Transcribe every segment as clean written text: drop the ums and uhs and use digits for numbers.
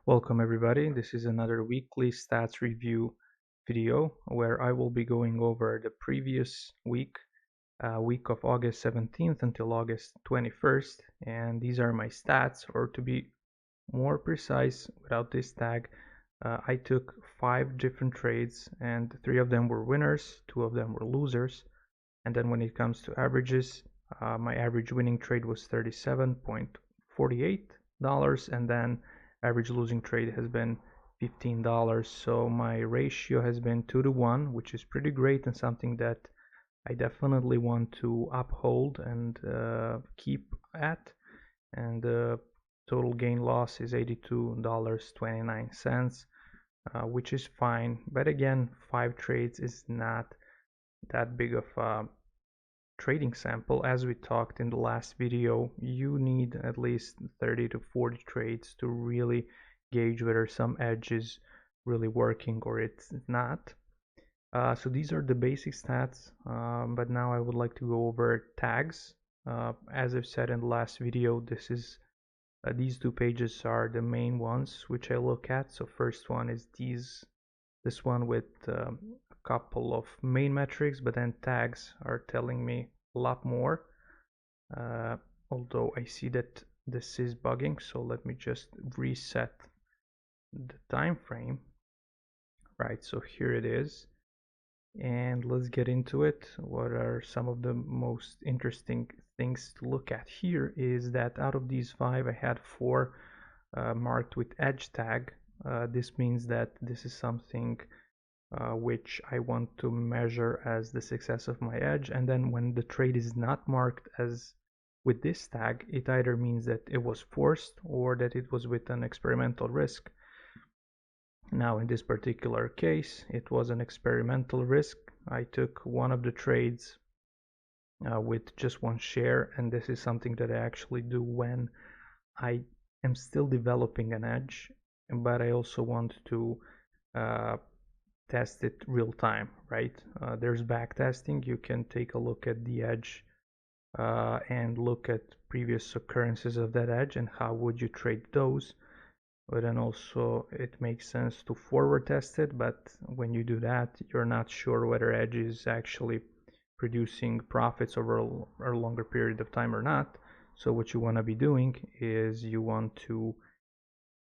Welcome everybody. This is another weekly stats review video where I will be going over the previous week of August 17th until August 21st, and these are my stats, or to be more precise, without this tag, I took 5 different trades and 3 of them were winners, 2 of them were losers. And then when it comes to averages, my average winning trade was $37.48, and then average losing trade has been $15. So my ratio has been 2 to 1, which is pretty great and something that I definitely want to uphold and keep at. And the total gain loss is $82.29, which is fine. But again, 5 trades is not that big of a trading sample. As we talked in the last video, you need at least 30 to 40 trades to really gauge whether some edge is really working or it's not. So these are the basic stats, but now I would like to go over tags. As I've said in the last video, these 2 pages are the main ones which I look at. So first one is this one with a couple of main metrics, but then tags are telling me a lot more. Although I see that this is bugging, so let me just reset the time frame. Right, so here it is, and let's get into it. What are some of the most interesting things to look at here is that out of these 5, I had 4 marked with edge tag. This means that this is something which I want to measure as the success of my edge. And then when the trade is not marked as with this tag, it either means that it was forced or that it was with an experimental risk. Now in this particular case, it was an experimental risk. I took one of the trades with just 1 share, and this is something that I actually do when I am still developing an edge, but I also want to test it real time, right? There's back testing. You can take a look at the edge and look at previous occurrences of that edge and how would you trade those. But then also it makes sense to forward test it, but when you do that, you're not sure whether edge is actually producing profits over a longer period of time or not. So what you want to be doing is you want to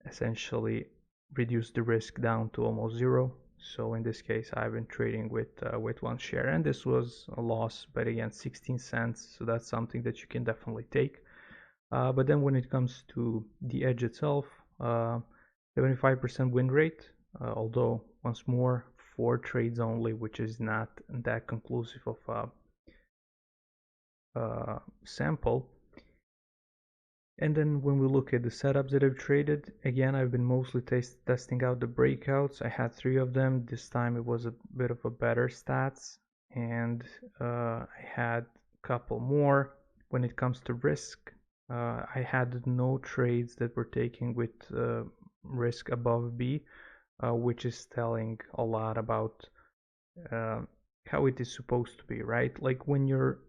essentially reduce the risk down to almost zero. So in this case, I've been trading with 1 share, and this was a loss, but again, 16 cents. So that's something that you can definitely take. But then when it comes to the edge itself, 75% win rate, although once more 4 trades only, which is not that conclusive of a sample. And then when we look at the setups that I've traded, again, I've been mostly testing out the breakouts. I had 3 of them. This time it was a bit of a better stats, and I had a couple more. When it comes to risk, I had no trades that were taking with risk above B, which is telling a lot about how it is supposed to be, right? Like when you're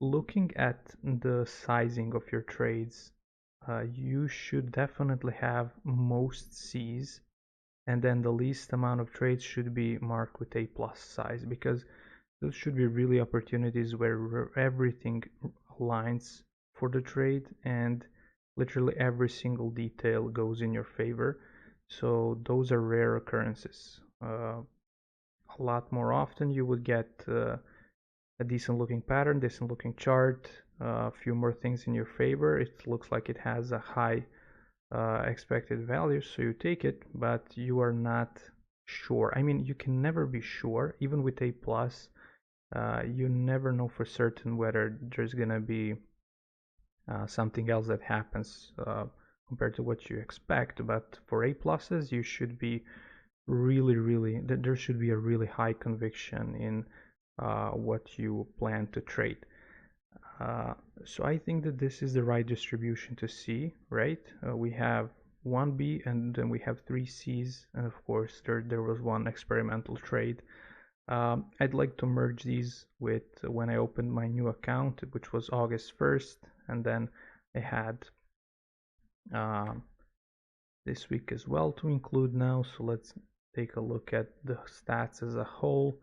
looking at the sizing of your trades, you should definitely have most C's, and then the least amount of trades should be marked with A plus size, because those should be really opportunities where everything aligns for the trade and literally every single detail goes in your favor. So those are rare occurrences. A lot more often you would get a decent looking pattern, decent looking chart, a few more things in your favor. It looks like it has a high expected value, so you take it, but you are not sure. I mean, you can never be sure, even with A plus. You never know for certain whether there's gonna be something else that happens compared to what you expect. But for A pluses, you should be really, there should be a really high conviction in what you plan to trade. So I think that this is the right distribution to see, right? We have 1 B and then we have 3 C's, and of course there was 1 experimental trade. I'd like to merge these with when I opened my new account, which was August 1st, and then I had this week as well to include now. So let's take a look at the stats as a whole,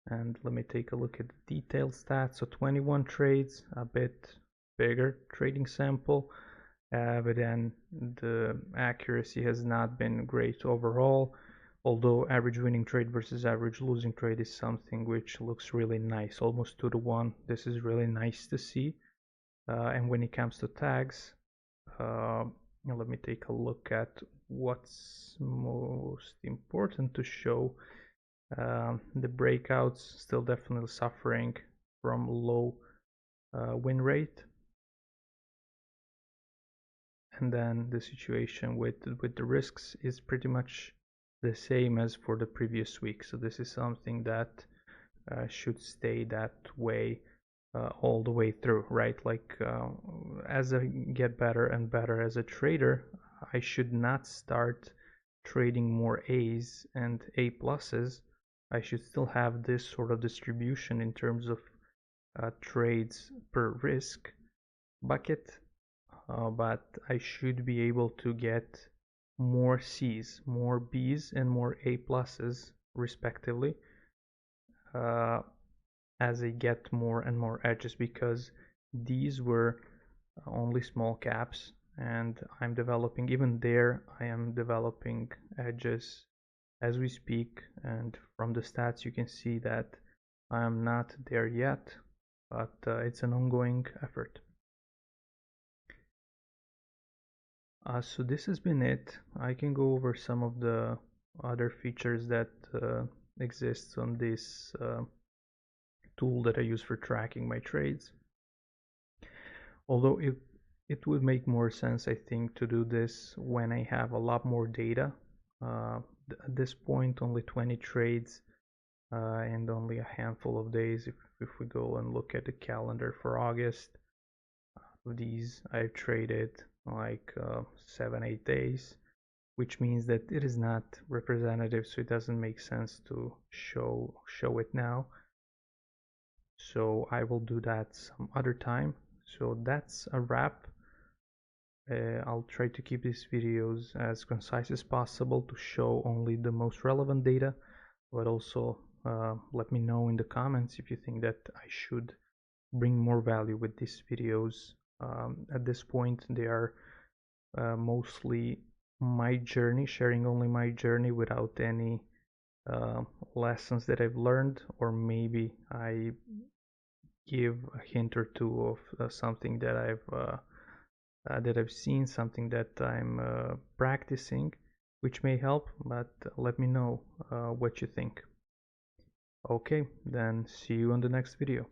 and let me take a look at the detailed stats. So 21 trades, a bit bigger trading sample, but then the accuracy has not been great overall, although average winning trade versus average losing trade is something which looks really nice, almost 2-to-1. This is really nice to see. And when it comes to tags, let me take a look at what's most important to show. The breakouts still definitely suffering from low win rate, and then the situation with the risks is pretty much the same as for the previous week. So this is something that should stay that way all the way through, right? Like as I get better and better as a trader, I should not start trading more A's and A pluses. I should still have this sort of distribution in terms of trades per risk bucket, but I should be able to get more C's, more B's, and more A pluses respectively as I get more and more edges, because these were only small caps, and I'm developing, even there I am developing edges as we speak, and from the stats you can see that I am not there yet, but it's an ongoing effort. So this has been it. I can go over some of the other features that exist on this tool that I use for tracking my trades. Although it would make more sense, I think, to do this when I have a lot more data. At this point, only 20 trades and only a handful of days. If we go and look at the calendar for August, of these I've traded like 7-8 days, which means that it is not representative, so it doesn't make sense to show it now. So I will do that some other time. So that's a wrap. I'll try to keep these videos as concise as possible to show only the most relevant data, but also let me know in the comments if you think that I should bring more value with these videos. At this point, they are mostly my journey, sharing only my journey without any lessons that I've learned, or maybe I give a hint or two of something that I've seen, something that I'm practicing, which may help. But let me know what you think. Okay, then see you on the next video.